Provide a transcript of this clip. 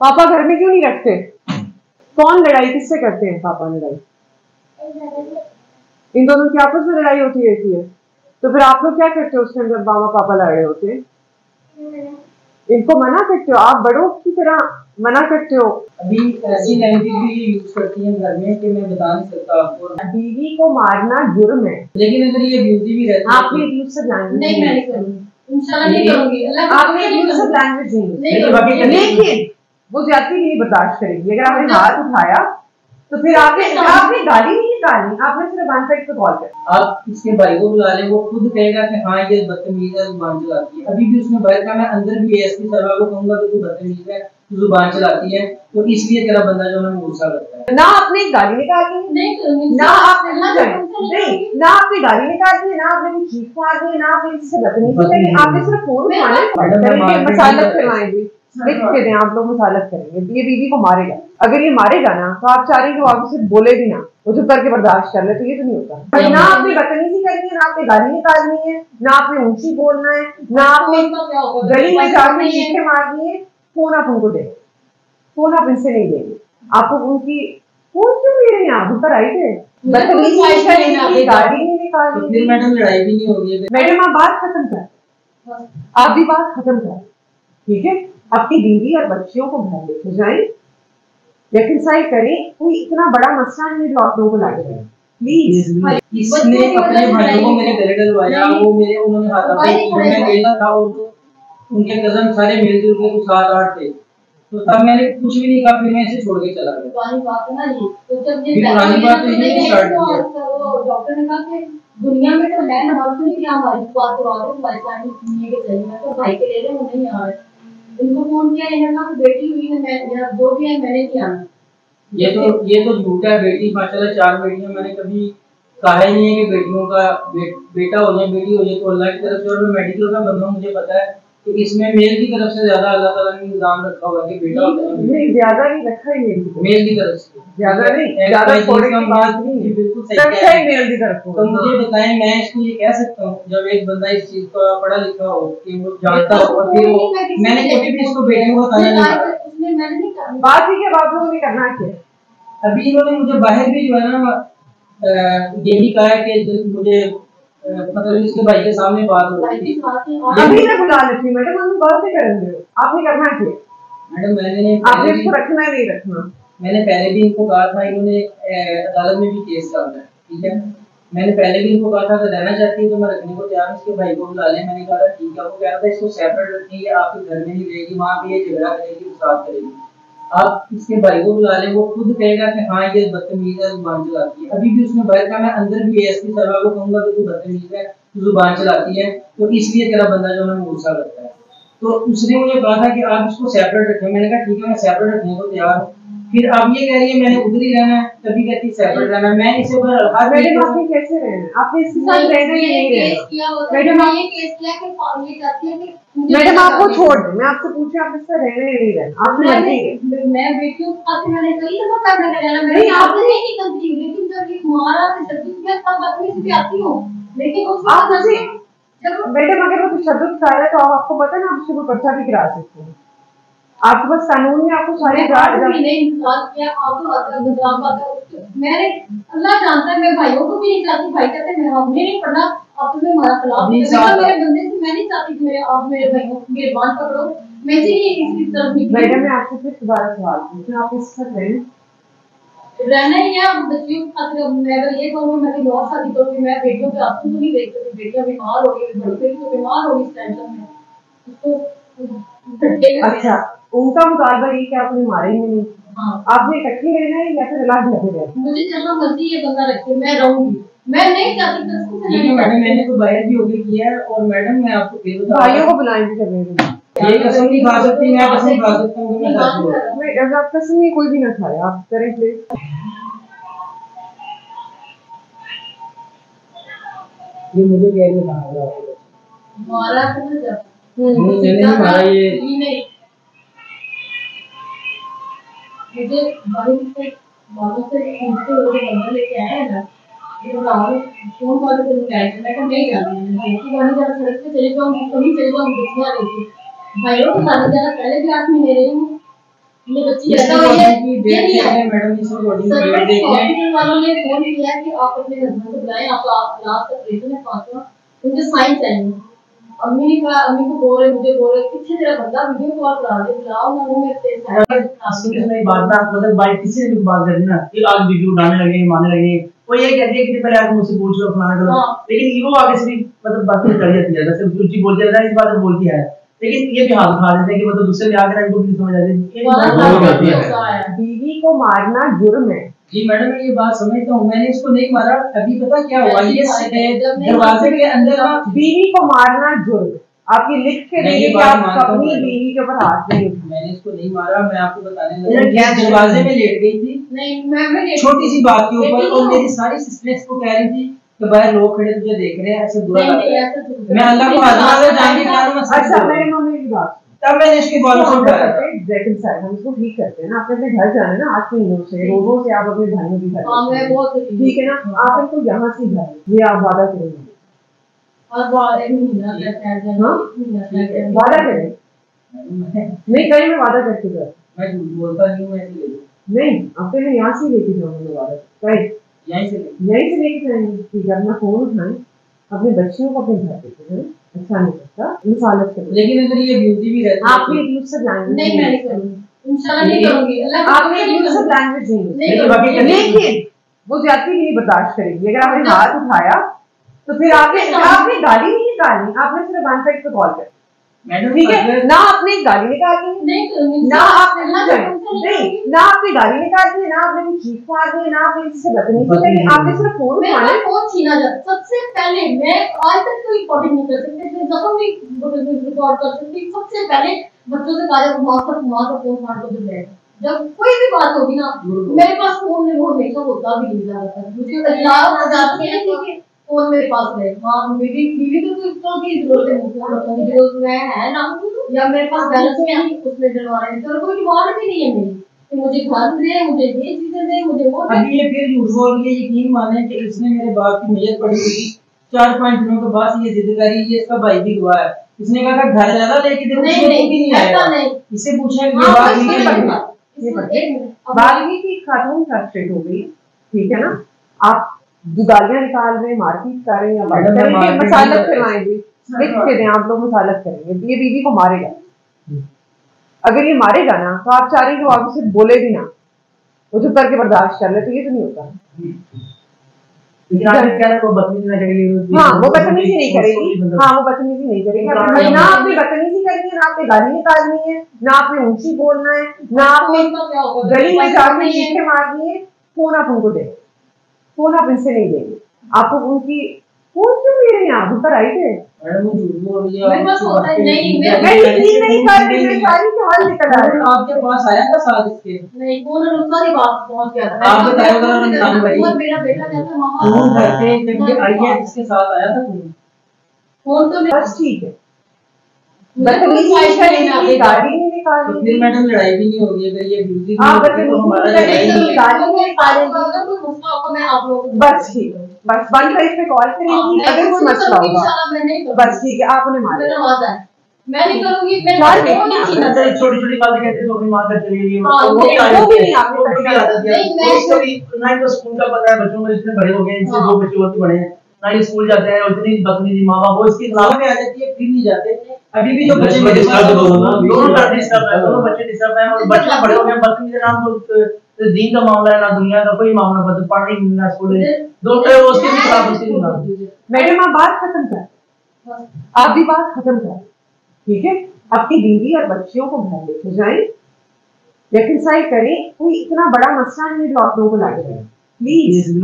पापा घर में क्यों नहीं रखते? कौन लड़ाई किससे करते हैं पापा लड़ाई? इन दोनों की आपस में लड़ाई होती रहती है। तो फिर आप लोग क्या करते हो उसके अंदर मामा पापा लड़ रहे होते हैं? इनको मना करते हो, आप बड़ों की तरह मना करते हो। अभी ऐसी लैंग्वेज भी यूज करती है घर में कि मैं बता नहीं सकता आपको। बीवी को मारना जुर्म है, लेकिन अगर ये अब्यूजिव भी रहती है आपने अब्यूजिव लैंग्वेज नहीं, मैं नहीं करूंगी इंशाल्लाह, नहीं करूंगी। आपने अब्यूजिव लैंग्वेज नहीं, लेकिन वो जाती नहीं बर्दाश्त करेगी अगर आपने हाथ उठाया तो फिर आपने गाली नहीं निकालनी, आपने सिर्फ वन साइड पे कॉल कर। आप इसके भाई को बुला लें, वो खुद कहेगा कि हाँ ये बदतमीज है, जुबान चलाती है। अभी भी उसने भाई का मैं अंदर भी एसपी साहब को कहूंगा कि तू बदतमीज है, तू जुबान चलाती है, तो इसलिए तेरा बंदा जो है गुस्सा करता है। ना आपने गाली निकालनी, नहीं ना आपने नहीं, ना आपने गाली निकालनी है, ना आपने चीख मारनी है, ना आपने किसी से बदतमीजी करनी, आपने सिर्फ फोन उठाना, मसालत करवाएंगे, लिखते दें आप लोग मसालत करेंगे, ये बीवी को मारेगा। अगर ये मारेगा ना तो आप चाह रहे हैं कि वो आपसे बोले भी ना, वो चुप करके बर्दाश्त कर ले, तो ये तो नहीं होता। ना आपने बदतमीजी करनी है, ना आपने गाली निकालनी है, ना आपने ऊंची बोलना है, ना आपने गली में जाके चीखें मारनी है। फोन आप उनको दें, फोन आप इनसे नहीं देंगे। आपको उनकी फोन क्यों ले रहे हैं आप? उनका राइट है, बदतमीजी करनी, गाली नहीं निकालनी। फिर मैडम लड़ाई भी नहीं होगी। मैडम आप बात खत्म कर, आप भी बात खत्म कर, ठीक है? अपनी बीवी और बच्चियों को घर लेके जाएं, रिकंसाइल करें। कोई इतना बड़ा मसला नहीं जो आप लोगों को लग रहा है, प्लीज। इसने अपने भाइयों को मेरे गले डलवाया, वो मेरे उन्होंने हाथापाई की, मैं अकेला था और उनके कजन सारे मिलजुल के कुछ 7-8 थे, तो तब मैंने कुछ भी नहीं कहा, फिर मैं इसे छोड़ के चला गया। पुरानी बात है ना ये, तो जब ये पुरानी बात तो ये स्टार्ट किया, तो डॉक्टर ने कहा कि दुनिया में तो है ना, डॉक्टर ने क्या हमारी बात करवा दो, हमारे साथ दुनिया के चलिए, मैं तो भाई के ले रहे वो नहीं आ रहे। इनको फोन किया, इन्होंने कहा बेटी हुई है, मैं जो भी है मैंने नहीं आना। ये तो झूठ है। बेटी माशाल्लाह 4 बेटियां, मैंने कभी कहा ही नहीं है कि बेटियों का बेटा हो जाए बेटी हो जाए, तो अल्लाह की तरफ से। और मैं मेडिकल का बंदा, मुझे पता है कि इसमें मेल की तरफ से ज्यादा अल्लाह ताला ने इंतजाम रखा हुआ है कि बेटा होता है। नहीं, ज्यादा नहीं रखा ही है मेल की तरफ से, ज्यादा नहीं, ज्यादा थोड़ी की बात नहीं, बिल्कुल सही है मेल की तरफ। तो मुझे बताएं, मैं इसको ये कह सकता हूँ जब एक बंदा इस चीज का पढ़ा लिखा हो कि वो जानता हो, और फिर वो मैंने कभी भी इसको बेटियों को बताया नहीं। बात ही क्या, बात लोगों ने करना क्या? अभी इन्होंने मुझे बाहर भी जो है ना ये भी कहा है कि मुझे मतलब इसके भाई के सामने बात हो रही थी। अभी मैं बुला लेती हूँ मैडम, हम बात नहीं करेंगे, आपने करना क्या? मैडम मैंने आपने इसको रखना नहीं रखना, मैंने पहले भी इनको कहा था, इन्होंने अदालत में भी केस डाला है, ठीक है? मैंने पहले भी इनको कहा था कि रहना चाहती है तो मैं रखने को तैयार हूँ, इसके भाई को बुला लें। मैंने कहा ठीक है, वो कह रहा था इसको सेपरेट रखनी है, आपके घर में नहीं रहेगी, वहाँ पे ये झगड़ा करेगी, फसाद करेगी। आप इसके भाई को बुला लें, वो खुद कहेगा कि हाँ ये बदतमीज है, जुबान चलाती है। अभी भी उसने भाई का मैं अंदर भी एसपी साहब को कहूंगा कि तू बदतमीज है, तू जुबान चलाती है, तो इसलिए तेरा बंदा जो है गुस्सा करता है। तो उसने मुझे कहा था कि आप इसको सेपरेट रखें। मैंने कहा ठीक है, मैं सेपरेट रखने को तैयार हूँ। फिर अब ये कह रही है मैंने उधर ही रहना है, कभी कहती सेपरेट रहना है। मैं इसे मैडम आपने कैसे रहना, आपने इसके साथ रहना ही नहीं रहना। मैडम ये केस किया कि ये चाहती है कि मैडम आपको छोड़ दें, मैं आपसे पूछूं आप इससे रहना ही नहीं रहना, आपने मर्जी है। मैं बेटियों को साथ मैंने कही दफा करने का जाना, मैंने आपसे नहीं निकलती, लेकिन जब ये हमारा तशद्दुद किया तब अपनी से आती हूं। लेकिन उस आप मुझे मैडम अगर वो तशद्दुद कर रहा है तो आपको पता है ना, आप उसके ऊपर पर्चा भी गिरा सकते हैं। आपके पास कानून में आपको सारी नहीं इंतजार किया, आपको मैंने अल्लाह जानता है, मैं भाइयों को भी नहीं चाहती, भाई कहते हैं हमने नहीं पढ़ना, अब तुम्हें हमारा खिलाफ मेरे बंदे से मैं नहीं चाहती कि मेरे आप मेरे भाइयों को गिरबान पकड़ो, मैं इसकी तरफ नहीं। मैडम मैं आपसे फिर दोबारा सवाल पूछूं, आप इसके साथ रहना ही है। बच्चियों खातिर मैं अगर ये कहूँ मैं और शादी करूँगी, मैं बेटियों के आंसू तो नहीं देख सकती, बेटियां बीमार हो गई, बड़ी तो बीमार हो गई इस टेंशन में। अच्छा, उनका मुतालबा ये कि आपने मारेंगे नहीं, आपने इकट्ठे रहना है या फिर अलग लगे रहना? मुझे जहाँ मर्जी ये बंदा रखे मैं रहूंगी, मैं नहीं चाहती। मैडम मैंने तो बाहर भी होके किया है, और मैडम मैं आपको फिर बता भाइयों को बुलाएंगे कभी ये कसम नहीं खा सकती, मैं कसम खा सकता हूँ कि मैं साथ हूँ। मैं आप कसम नहीं, कोई भी ना खाए, आप करें प्लीज। ये मुझे कह रही है मारा तो जब मैंने मारा ये नहीं, मुझे बाहर से बाहर से पूछते हुए बंदा लेके आया है ना, ये राहुल फोन कॉल पे लेके मैं कहा नहीं जाना, मैं कि गाड़ी जरा सड़क पे चले जाऊँ, कहीं चले जाऊँ, दूसरा लेके भाइयों को गाड़ी जरा पहले भी आदमी ले रही हूँ, ये बच्ची ऐसा हुई है ये नहीं है मैडम इस रिकॉर्डिंग सर वीडियो देखिए हॉस्पिटल वालों ने फोन किया कि आप अपने हस्बैंड को बुलाएं, आप लास्ट ऑपरेशन है 5वां, मुझे साइन चाहिए। अम्मी ने कहा, अम्मी को बोल रहे मुझे बोल रहे कितने तेरा बंदा वीडियो कॉल करा दे, बुलाओ ना वो मेरे पेट सुनिए मेरी बात ना, मतलब बाइक किसी ने भी बात कर दी ना कि आज वीडियो उठाने लगे मारने लगे, वो ये कहती है कि पहले आके मुझसे पूछ लो फलाना करो, लेकिन वो आगे से भी मतलब बातें कर जाती है, जैसे रुचि बोलती है इस बात बोलती है, लेकिन ये भी हाथ उठा देते हैं कि मतलब दूसरे के आगे इनको भी समझ आती है। बीवी को मारना जुर्म है। जी मैडम मैं ये बात समझता हूँ, मैंने इसको नहीं मारा। अभी पता क्या हुआ, ये दरवाजे के अंदर ना बीवी को मारना जुर्म है। आप ये लिख के देंगे कि आप अपनी बीवी के ऊपर हाथ नहीं उठाएं। मैंने इसको नहीं मारा, मैं आपको बताने लगा दरवाजे में लेट गई थी, नहीं मैं छोटी सी बात के ऊपर, और मेरी सारी सिस्टर्स को कह रही थी कि बाहर लोग खड़े तुझे देख रहे हैं, ऐसे बुरा लग रहा है। मैं अल्लाह को आज़मा जान के कारण में अच्छा मेरे मम्मी की बात तब मैंने इसकी बालों से उठाया। हम इसको ठीक करते हैं ना, आप अपने घर जाना ना 8 महीनों से, रोजों से आप अपने भाइयों की घर, हां मैं बहुत ठीक है ना, आप इनको यहाँ से घर ये आप वादा करेंगे और वादा महीना तक है जाना, महीना वादा करें नहीं कहीं मैं वादा करके जाऊँ, मैं झूठ बोलता नहीं हूँ, ऐसे नहीं आपके मैं यहाँ से लेके जाऊँगा वादा, कहीं यहीं से लेके जाएंगे। ठीक है, अपना फोन उठाएं, अपने बच्चियों को अपने घर देते हैं, अच्छा नहीं लगता मिसालत करें। लेकिन अगर ये ब्यूटी भी रहती है आपने यूज़ लैंग्वेज नहीं मैं नहीं करूंगी इंशाल्लाह नहीं करूंगी, अल्लाह आपने यूज़ लैंग्वेज नहीं, लेकिन वो जाती भी नहीं बर्दाश्त करेगी। अगर आपने हाथ उठाया तो फिर आपने गाली नहीं निकालनी, आपने सिर्फ 1 पे कॉल कर, ठीक है ना, आपने गाली निकालनी नहीं करूंगी ना, आपने नहीं ना आपने गाली निकालनी है, ना आपने चीख मारनी है, ना आपने किसी से बदतमीजी करनी, आपने सिर्फ फोन मेरा उठाना। फोन छीना जाता सबसे पहले, मैं आज तक कोई रिकॉर्डिंग नहीं कर सकती, मैं जब भी रिकॉर्ड कर सकती सबसे पहले बच्चों से कहा मां का फोन फाड़ कर दे। जब कोई भी बात होगी ना मेरे पास फोन नहीं, वो हमेशा होता भी नहीं जाता, मुझे अल्लाह जाती है कि फोन मेरे पास रहे। हां मेरी बीवी तो इसको की जरूरत है, फोन रखने की जरूरत मैं है ना, या मेरे पास बैलेंस नहीं उसमें डलवा रहे हैं, तो कोई डिमांड भी नहीं है मेरी कि मुझे घर दे, मुझे ये चीजें दे, मुझे वो। अभी ये फिर झूठ बोल रही है, यकीन माने कि इसने मेरे बाप की मैयत पड़ी हुई 4-5 दिनों के बाद ये जिद करी, ये इसका भाई भी हुआ है, इसने कहा था घर ज्यादा लेके दे, नहीं ऐसा नहीं, इससे पूछा कि ये बात ये बारहवीं की खातून फ्रस्ट्रेट हो गई, ठीक है ना, आप गालियां निकाल रहे हैं, मारपीट कर रहे हैं, या बात करेंगे, मसालत करवाएंगे, लिख के दें आप लोग मसालत करेंगे, ये बीवी को मारेगा। अगर ये मारेगा ना तो आप चाह रहे हैं कि वो आपसे बोले भी ना, वो चुप करके बर्दाश्त कर ले, तो ये तो नहीं होता। वो बदतमीजी नहीं करेगी, हाँ वो बदतमीजी नहीं करेगी, हाँ वो बदतमीजी नहीं करेगी, ना आपने बदतमीजी करनी है, ना आपने गाली निकालनी है, ना आपने ऊंची बोलना है, ना आपने गली में जाके चीखें मारनी है। फोन आप उनको दे, फोन आप इनसे नहीं देंगे, आपको उनकी फोन क्यों ले रहे हैं आप, उनका राइट है। मैडम वो झूठ बोल रही है, मेरे पास होता है नहीं, मैं यकीन नहीं कर रही, मैं सारी के हाल निकल आ रहे हैं। आपके पास आया था साथ इसके? नहीं फोन रुका की बात पहुंच गया था। आप बताओ जरा रमजान भाई, और मेरा बेटा कहता मामा फोन करके जब ये आई है इसके साथ आया था फोन तो बस ठीक है, बदतमीजी करेगी, गाली नहीं निकालनी, तो फिर मैडम लड़ाई भी नहीं होगी, अगर ये ब्यूटी आप तो हमारा लड़ाई नहीं है। गाली नहीं निकालेंगी, अगर कोई मसला होगा मैं आप लोगों को बस ठीक है, बस 1 पे कॉल करेंगी अगर कोई मसला होगा, इंशाल्लाह मैं नहीं करूंगी, बस ठीक है, आप उन्हें मारे मेरा वादा है मैं नहीं करूंगी, मैं चार फोन नहीं छीना छोटी छोटी बातें कहते हो, मां कर चली गई, हाँ, वो क्या है, वो भी नहीं आपने वो भी आदत है, नहीं, मैं- उसको भी ना ही तो स्कूल का पता है, बच्चों में इतने बड़े हो गए, इनसे हाँ। 2 बच्चे और बड़े हैं, ना ही स्कूल जाते हैं, और इतनी बदतमीजी माँ बाप वो इसकी गाँव में आ जाती है फिर नहीं जाते। अभी भी जो बच्चे बच्चे मेरे पास दोनों का डिस्टर्ब है, दोनों बच्चे डिस्टर्ब है, और बच्चे बड़े हो गए, बदतमीजी के नाम तो दीन का मामला है, ना दुनिया का कोई मामला, बस पढ़ने ना स्कूल दोनों उसके भी खराब, उसके भी खराब। मैडम आप बात खत्म कर, आप भी बात खत्म कर, ठीक है, आपकी बीवी और बच्चियों को घर लेके जाएं, रेकनसाइल करें, कोई इतना बड़ा मसला नहीं जो आप लोगों को लग रहा है, प्लीज।